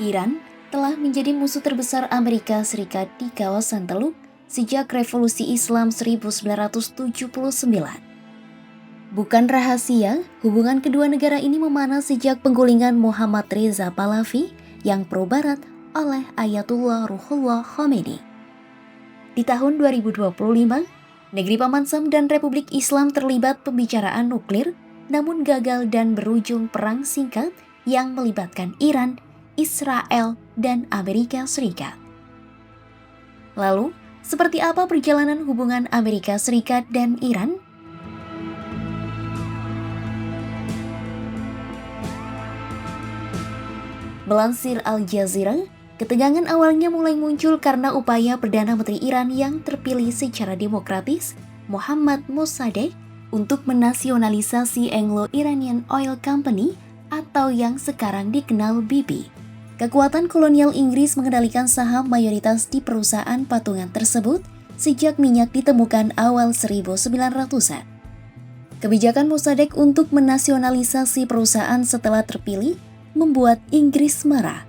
Iran telah menjadi musuh terbesar Amerika Serikat di kawasan Teluk sejak Revolusi Islam 1979. Bukan rahasia, hubungan kedua negara ini memanas sejak penggulingan Muhammad Reza Pahlavi yang pro-barat oleh Ayatullah Ruhollah Khomeini. Di tahun 2025, negeri Paman Sam dan Republik Islam terlibat pembicaraan nuklir, namun gagal dan berujung perang singkat yang melibatkan Iran, Israel, dan Amerika Serikat. Lalu, seperti apa perjalanan hubungan Amerika Serikat dan Iran? Melansir Al Jazeera, ketegangan awalnya mulai muncul karena upaya Perdana Menteri Iran yang terpilih secara demokratis, Mohammad Mossadegh, untuk menasionalisasi Anglo-Iranian Oil Company atau yang sekarang dikenal BP. Kekuatan kolonial Inggris mengendalikan saham mayoritas di perusahaan patungan tersebut sejak minyak ditemukan awal 1900-an. Kebijakan Mossadegh untuk menasionalisasi perusahaan setelah terpilih membuat Inggris marah.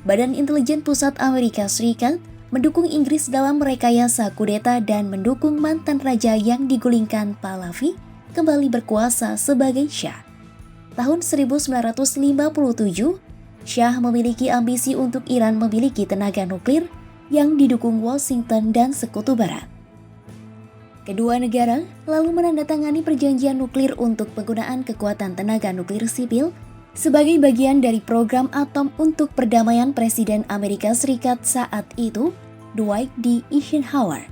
Badan Intelijen Pusat Amerika Serikat mendukung Inggris dalam merekayasa kudeta dan mendukung mantan raja yang digulingkan Pahlavi kembali berkuasa sebagai Shah. Tahun 1957, Shah memiliki ambisi untuk Iran memiliki tenaga nuklir yang didukung Washington dan Sekutu Barat. Kedua negara lalu menandatangani perjanjian nuklir untuk penggunaan kekuatan tenaga nuklir sipil sebagai bagian dari program atom untuk perdamaian Presiden Amerika Serikat saat itu, Dwight D. Eisenhower.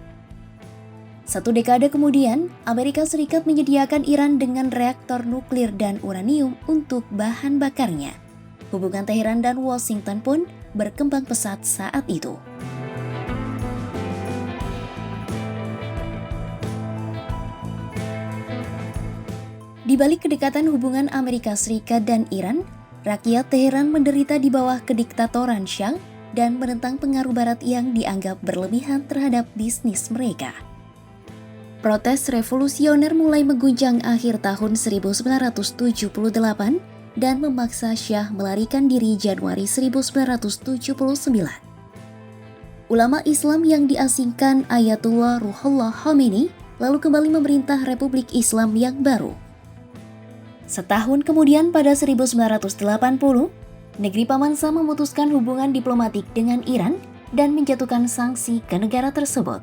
1 dekade kemudian, Amerika Serikat menyediakan Iran dengan reaktor nuklir dan uranium untuk bahan bakarnya. Hubungan Teheran dan Washington pun berkembang pesat saat itu. Di balik kedekatan hubungan Amerika Serikat dan Iran, rakyat Teheran menderita di bawah kediktatoran Shah dan menentang pengaruh Barat yang dianggap berlebihan terhadap bisnis mereka. Protes revolusioner mulai mengguncang akhir tahun 1978 dan memaksa Shah melarikan diri Januari 1979. Ulama Islam yang diasingkan Ayatullah Ruhollah Khomeini lalu kembali memerintah Republik Islam yang baru. Setahun kemudian pada 1980, negeri Paman Sam memutuskan hubungan diplomatik dengan Iran dan menjatuhkan sanksi ke negara tersebut.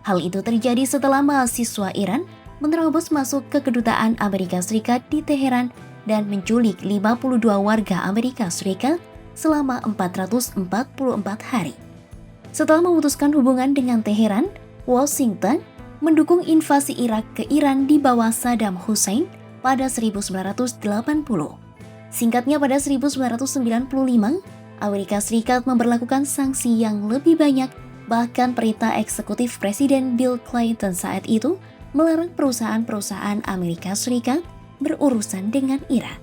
Hal itu terjadi setelah mahasiswa Iran menerobos masuk ke kedutaan Amerika Serikat di Teheran dan menculik 52 warga Amerika Serikat selama 444 hari. Setelah memutuskan hubungan dengan Teheran, Washington mendukung invasi Irak ke Iran di bawah Saddam Hussein pada 1980. Singkatnya pada 1995, Amerika Serikat memberlakukan sanksi yang lebih banyak, bahkan perintah eksekutif Presiden Bill Clinton saat itu melarang perusahaan-perusahaan Amerika Serikat berurusan dengan Iran.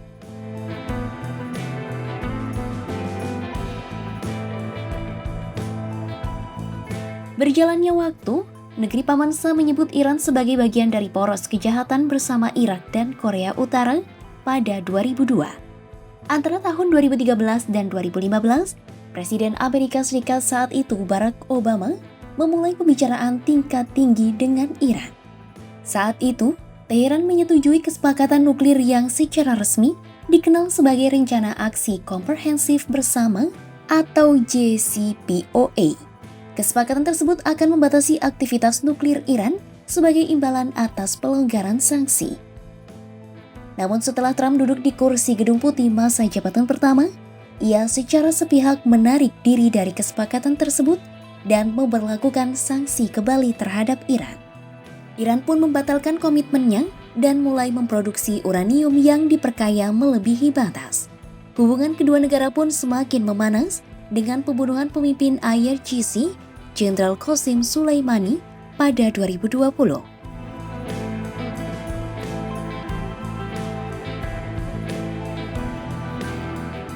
Berjalannya waktu, negeri Paman Sam menyebut Iran sebagai bagian dari poros kejahatan bersama Irak dan Korea Utara pada 2002. Antara tahun 2013 dan 2015, Presiden Amerika Serikat saat itu Barack Obama memulai pembicaraan tingkat tinggi dengan Iran. Saat itu, Teheran menyetujui kesepakatan nuklir yang secara resmi dikenal sebagai Rencana Aksi Komprehensif Bersama atau JCPOA. Kesepakatan tersebut akan membatasi aktivitas nuklir Iran sebagai imbalan atas pelonggaran sanksi. Namun setelah Trump duduk di kursi Gedung Putih masa jabatan pertama, ia secara sepihak menarik diri dari kesepakatan tersebut dan memberlakukan sanksi kembali terhadap Iran. Iran pun membatalkan komitmennya dan mulai memproduksi uranium yang diperkaya melebihi batas. Hubungan kedua negara pun semakin memanas dengan pembunuhan pemimpin IRGC, Jenderal Qasem Soleimani pada 2020.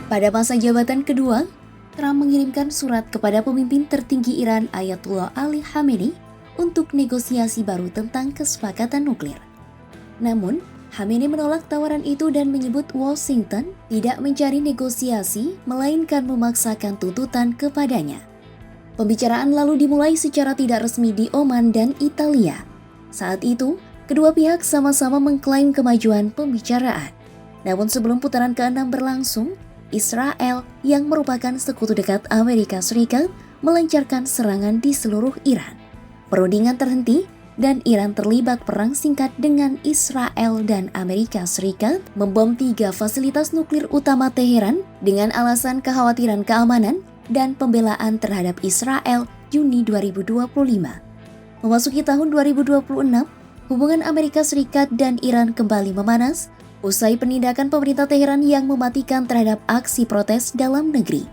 Pada masa jabatan kedua, Trump mengirimkan surat kepada pemimpin tertinggi Iran Ayatullah Ali Khamenei untuk negosiasi baru tentang kesepakatan nuklir. Namun, Khamenei menolak tawaran itu dan menyebut Washington tidak mencari negosiasi, melainkan memaksakan tuntutan kepadanya. Pembicaraan lalu dimulai secara tidak resmi di Oman dan Italia. Saat itu, kedua pihak sama-sama mengklaim kemajuan pembicaraan. Namun sebelum putaran ke-6 berlangsung, Israel yang merupakan sekutu dekat Amerika Serikat melancarkan serangan di seluruh Iran. Perundingan terhenti dan Iran terlibat perang singkat dengan Israel dan Amerika Serikat membom 3 fasilitas nuklir utama Teheran dengan alasan kekhawatiran keamanan dan pembelaan terhadap Israel Juni 2025. Memasuki tahun 2026, hubungan Amerika Serikat dan Iran kembali memanas usai penindakan pemerintah Teheran yang mematikan terhadap aksi protes dalam negeri.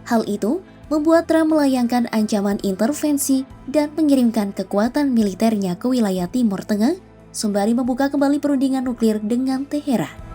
Hal itu membuat Trump melayangkan ancaman intervensi dan mengirimkan kekuatan militernya ke wilayah Timur Tengah, sembari membuka kembali perundingan nuklir dengan Teheran.